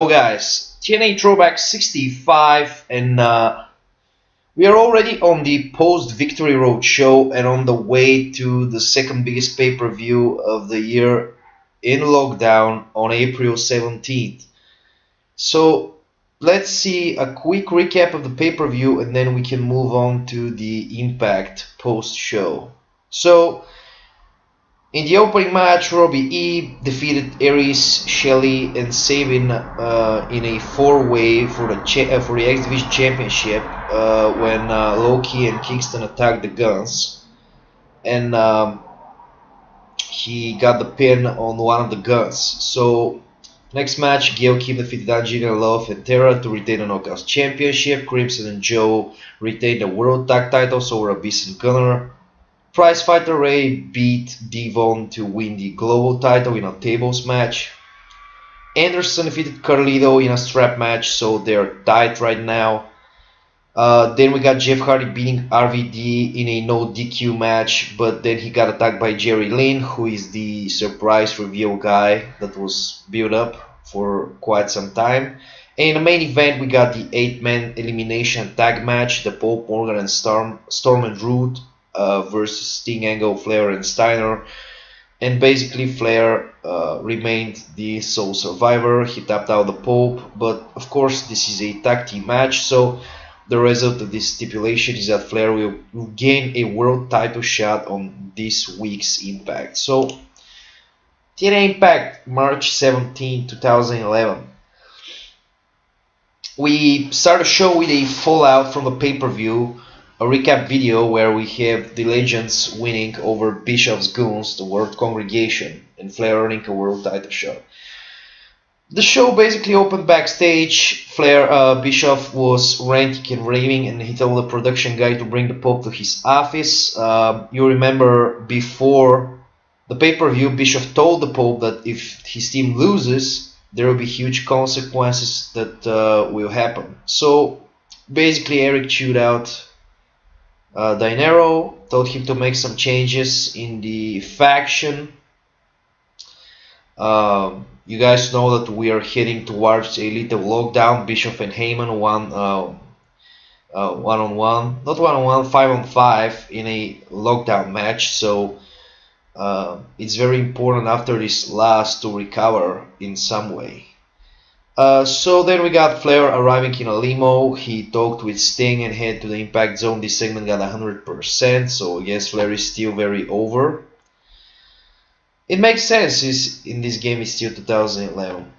Hello guys, TNA Throwback 65 and we are already on the post-Victory Road show and on the way to the second biggest pay-per-view of the year in LockDown on April 17th. So let's see a quick recap of the pay-per-view and then we can move on to the Impact post-show. So in the opening match, Robbie E defeated Aries, Shelley, and Sabin in a four-way for the X Division Championship when Loki and Kingston attacked the Guns, and he got the pin on one of the Guns. So next match, Gail Kim defeated Angelina Love and Tara to retain the Knockouts Championship. Crimson and Joe retained the World Tag Titles over Abyss and Gunner. Prize Fighter Ray beat Devon to win the global title in a tables match. Anderson defeated Carlito in a strap match, so they're tied right now. Then we got Jeff Hardy beating RVD in a no DQ match, but then he got attacked by Jerry Lynn, who is the surprise reveal guy that was built up for quite some time. And in the main event, we got the 8-man elimination tag match, the Pope, Morgan, and Storm and Roode versus Sting, Angle, Flair, and Steiner. And basically Flair remained the sole survivor. He tapped out the Pope, but of course this is a tag team match, so the result of this stipulation is that Flair will gain a world title shot on this week's Impact. So TNA Impact, March 17, 2011. We start the show with a fallout from the pay-per-view, a recap video where we have the Legends winning over Bischoff's Goons, the World Congregation, and Flair earning a world title shot. The show basically opened backstage. Bischoff was ranting and raving, and he told the production guy to bring the Pope to his office. You remember before the pay-per-view, Bischoff told the Pope that if his team loses, there will be huge consequences that will happen. So basically Eric chewed out Dinero, told him to make some changes in the faction. You guys know that we are heading towards a little lockdown. Bischoff and Heyman one-on-one, not one-on-one, 5-on-5 in a lockdown match. So it's very important after this loss to recover in some way. So then we got Flair arriving in a limo. He talked with Sting and head to the Impact Zone. This segment got 100%, so I guess Flair is still very over. It makes sense, in this game it's still 2011.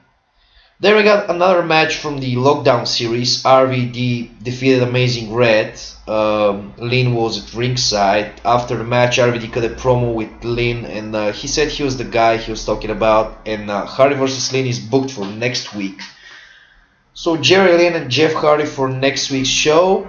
Then we got another match from the Lockdown series. RVD defeated Amazing Red. Lynn was at ringside. After the match, RVD cut a promo with Lynn, and he said he was the guy he was talking about. And Hardy vs. Lynn is booked for next week. So Jerry Lynn and Jeff Hardy for next week's show.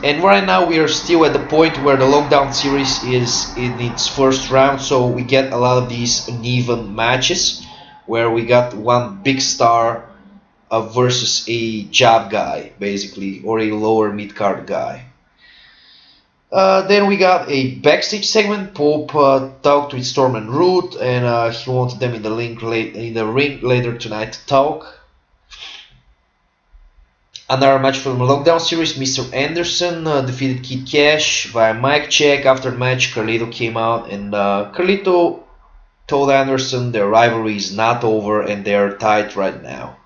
And right now we are still at the point where the Lockdown series is in its first round. So we get a lot of these uneven matches, where we got one big star versus a job guy, basically, or a lower mid-card guy. Then we got a backstage segment. Pope talked with Storm and Roode, and he wanted them in the ring later tonight to talk. Another match from the Lockdown series. Mr. Anderson defeated Kid Cash via mic check. After the match, Carlito came out, and Carlito told Anderson their rivalry is not over and they are tied right now.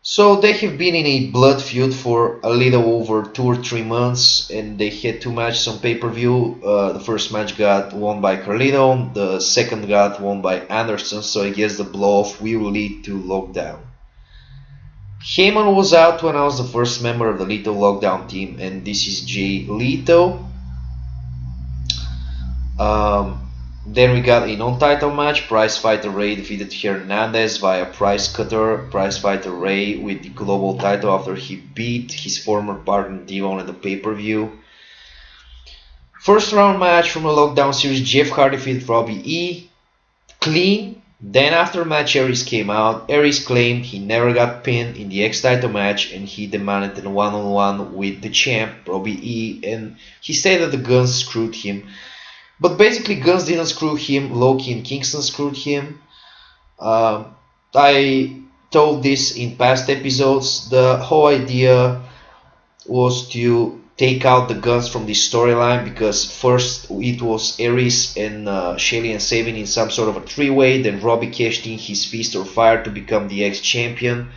So they have been in a blood feud for a little over 2 or 3 months, and they had 2 matches on pay-per-view. The first match got won by Carlito, the second got won by Anderson, so I guess the blow-off will lead to Lockdown. Heyman was out to announce the first member of the Lethal Lockdown team, and this is Jay Leto. Then we got a non-title match. Prize Fighter Ray defeated Hernandez via prize cutter. Prize Fighter Ray with the global title after he beat his former partner Devon at the pay-per-view. First round match from the Lockdown series. Jeff Hardy defeated Robbie E. clean. Then after the match, Aries came out. Aries claimed he never got pinned in the X-Title match, and he demanded a one-on-one with the champ, Robbie E. And he said that the Guns screwed him. But basically, Guns didn't screw him. Loki and Kingston screwed him. I told this in past episodes. The whole idea was to take out the guns from this storyline, because first it was Aries and Shelley and Sabin in some sort of a three-way. Then Robbie cashed in his Fist or Fire to become the ex-champion.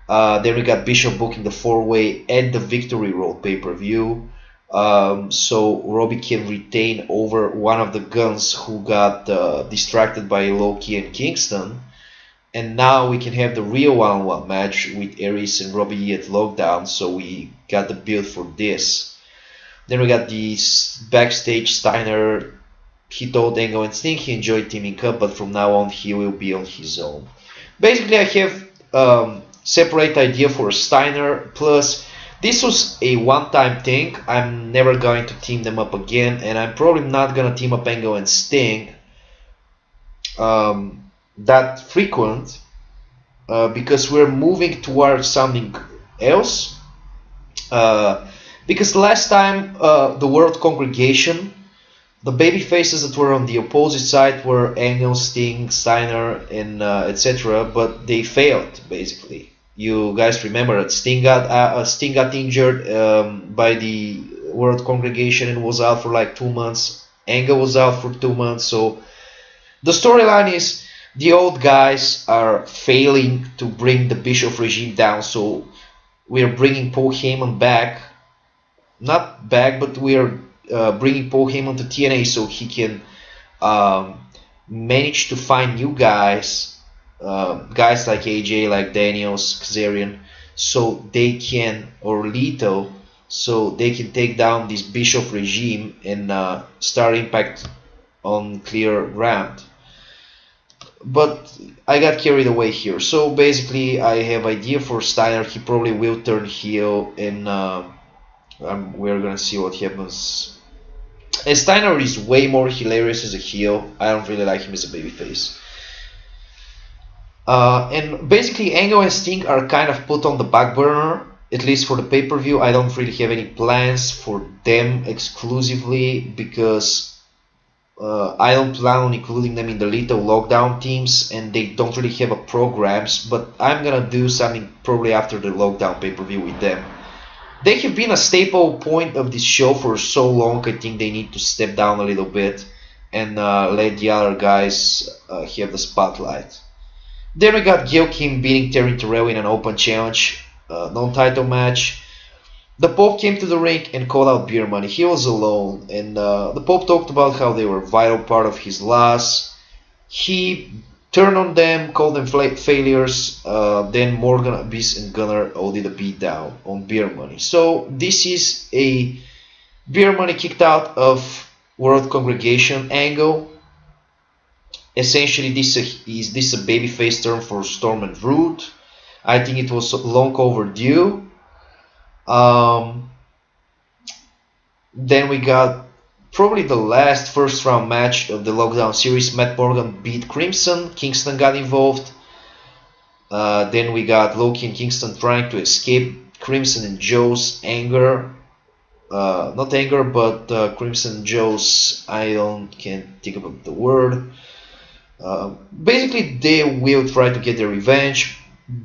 Then we got Bischoff booking the four-way at the Victory Road pay-per-view. So Robbie can retain over one of the guns who got distracted by Loki and Kingston. And now we can have the real one-on-one match with Aries and Robbie at LockDown. So we got the build for this. Then we got this backstage. Steiner, he told Angle and Sting he enjoyed teaming up, but from now on he will be on his own. Basically, I have separate idea for Steiner. Plus, this was a one-time thing. I'm never going to team them up again, and I'm probably not gonna team up Angle and Sting that frequent, because we're moving towards something else. Because last time the World Congregation, the baby faces that were on the opposite side were Angle, Sting, Steiner, and etc. But they failed basically. You guys remember that Sting got injured by the World Congregation and was out for like 2 months. Angle was out for 2 months. So the storyline is the old guys are failing to bring the Bischoff regime down. So we are bringing Paul Heyman back. Not back, but we are bringing Paul Heyman to TNA so he can manage to find new guys, guys like AJ, like Daniels, Kazarian, so they can, or Lito, so they can take down this Bischoff regime and start Impact on clear ground. But I got carried away here. So basically, I have idea for Steiner. He probably will turn heel, and we're gonna see what happens. And Steiner is way more hilarious as a heel. I don't really like him as a babyface. And basically, Angle and Sting are kind of put on the back burner, at least for the pay-per-view. I don't really have any plans for them exclusively, because I don't plan on including them in the little LockDown teams, and they don't really have a programs. But I'm gonna do something probably after the LockDown pay-per-view with them. They have been a staple point of this show for so long. I think they need to step down a little bit and let the other guys have the spotlight. Then we got Gail Kim beating Terry Terrell in an open challenge, non-title match. The Pope came to the ring and called out Beer Money. He was alone, and the Pope talked about how they were a vital part of his loss. He turned on them, called them failures. Then Morgan, Abyss, and Gunner all did a beatdown on Beer Money. So this is a Beer Money kicked out of World Congregation angle. Essentially, this is a babyface term for Storm and Roode. I think it was long overdue. Then we got probably the last first round match of the LockDown series. Matt Morgan beat Crimson. Kingston got involved. Then we got Loki and Kingston trying to escape Crimson and Joe's anger. Not anger, but Crimson and Joe's, can't think of the word. Basically, they will try to get their revenge.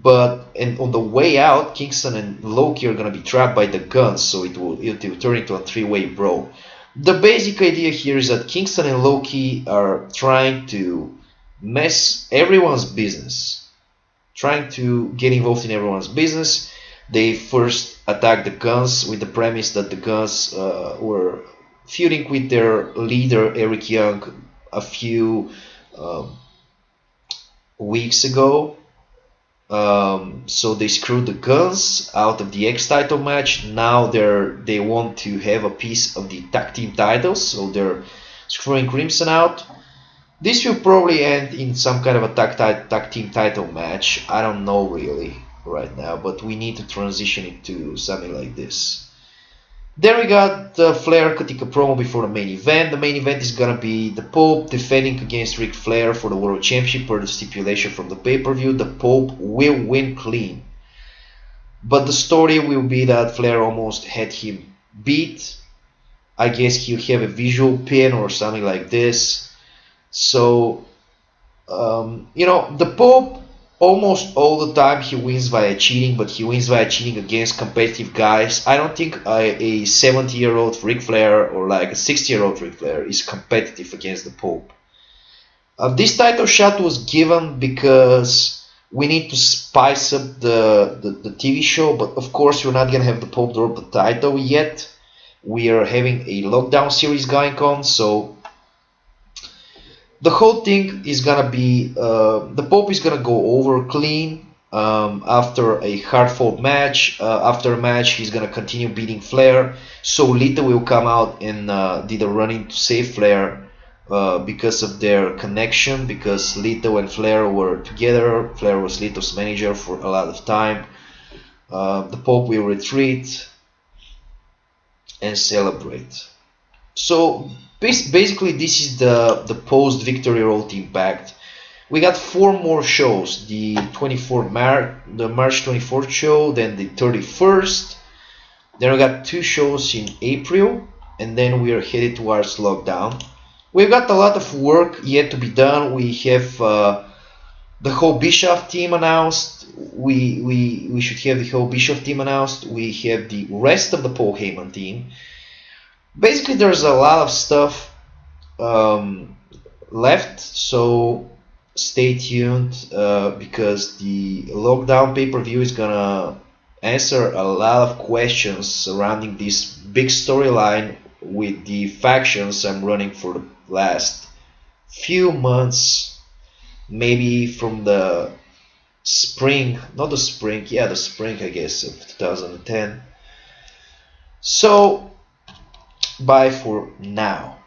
And on the way out, Kingston and Loki are gonna be trapped by the guns, so it will turn into a three-way brawl. The basic idea here is that Kingston and Loki are trying to mess everyone's business, trying to get involved in everyone's business. They first attacked the guns with the premise that the guns were feuding with their leader Eric Young a few weeks ago. So they screwed the guns out of the X title match. Now they want to have a piece of the tag team titles, so they're screwing Crimson out. This will probably end in some kind of a tag team title match. I don't know really right now, but we need to transition it to something like this. Then we got Flair cutting a promo before the main event. The main event is gonna be the Pope defending against Ric Flair for the World Championship per the stipulation from the pay-per-view. The Pope will win clean, but the story will be that Flair almost had him beat. I guess he'll have a visual pin or something like this. So, the Pope almost all the time he wins via cheating, but he wins via cheating against competitive guys. I don't think a 70-year-old Ric Flair or like a 60-year-old Ric Flair is competitive against the Pope. This title shot was given because we need to spice up the TV show, but of course we're not gonna have the Pope drop the title yet. We are having a LockDown series going on, so the whole thing is gonna be the Pope is gonna go over clean after a hard-fought match. After a match, he's gonna continue beating Flair. So Lita will come out and did a run-in to save Flair because of their connection. Because Lita and Flair were together. Flair was Lita's manager for a lot of time. The Pope will retreat and celebrate. So basically, this is the post-victory Raw Impact. We got 4 more shows: the March 24th show, then the 31st. Then we got 2 shows in April, and then we are headed towards LockDown. We've got a lot of work yet to be done. We have the whole Bischoff team announced. We should have the whole Bischoff team announced. We have the rest of the Paul Heyman team. Basically, there's a lot of stuff left, so stay tuned because the LockDown pay-per-view is gonna answer a lot of questions surrounding this big storyline with the factions I'm running for the last few months, maybe from the spring, not the spring, yeah, the spring, I guess, of 2010. So bye for now.